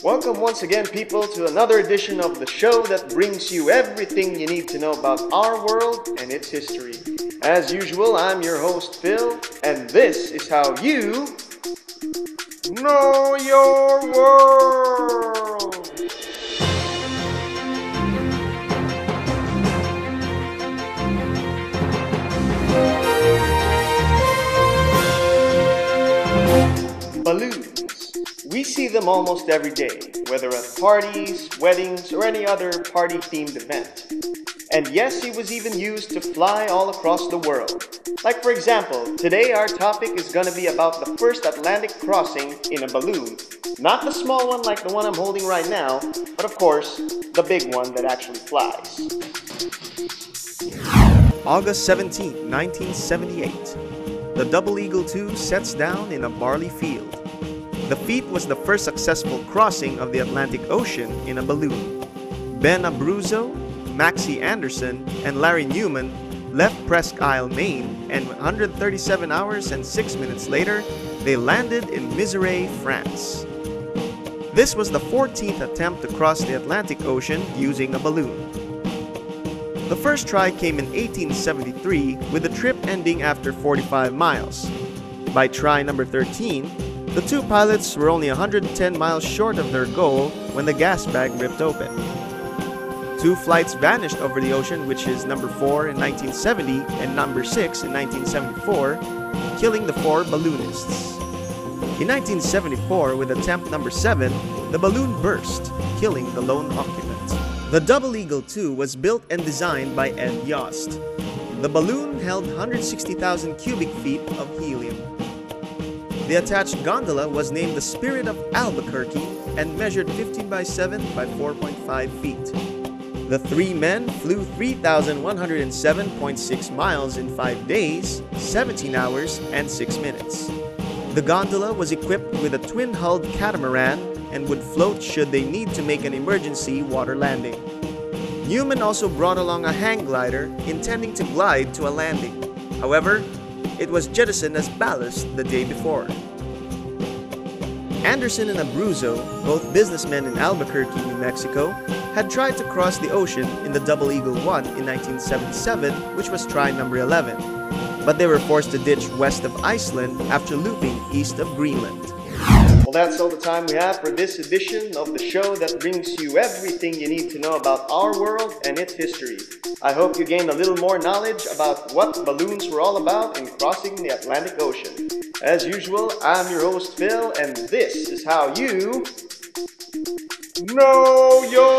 Welcome once again, people, to another edition of the show that brings you everything you need to know about our world and its history. As usual, I'm your host, Phil, and this is how you know your world. Balloons. We see them almost every day, whether at parties, weddings, or any other party-themed event. And yes, it was even used to fly all across the world. Like for example, today our topic is gonna be about the first Atlantic crossing in a balloon. Not the small one like the one I'm holding right now, but of course, the big one that actually flies. August 17, 1978. The Double Eagle II sets down in a barley field. The feat was the first successful crossing of the Atlantic Ocean in a balloon. Ben Abruzzo, Maxie Anderson, and Larry Newman left Presque Isle, Maine, and 137 hours and 6 minutes later, they landed in Misery, France. This was the 14th attempt to cross the Atlantic Ocean using a balloon. The first try came in 1873, with the trip ending after 45 miles. By try number 13, the two pilots were only 110 miles short of their goal when the gas bag ripped open. Two flights vanished over the ocean, which is number 4 in 1970 and number 6 in 1974, killing the 4 balloonists. In 1974, with attempt number 7, the balloon burst, killing the lone occupant. The Double Eagle II was built and designed by Ed Yost. The balloon held 160,000 cubic feet of helium. The attached gondola was named the Spirit of Albuquerque and measured 15 by 7 by 4.5 feet. The three men flew 3,107.6 miles in 5 days, 17 hours, and 6 minutes. The gondola was equipped with a twin-hulled catamaran and would float should they need to make an emergency water landing. Newman also brought along a hang glider intending to glide to a landing. However, it was jettisoned as ballast the day before. Anderson and Abruzzo, both businessmen in Albuquerque, New Mexico, had tried to cross the ocean in the Double Eagle I in 1977, which was try number 11, but they were forced to ditch west of Iceland after looping east of Greenland. Well, that's all the time we have for this edition of the show that brings you everything you need to know about our world and its history. I hope you gained a little more knowledge about what balloons were all about in crossing the Atlantic Ocean. As usual, I'm your host Phil, and this is how you know your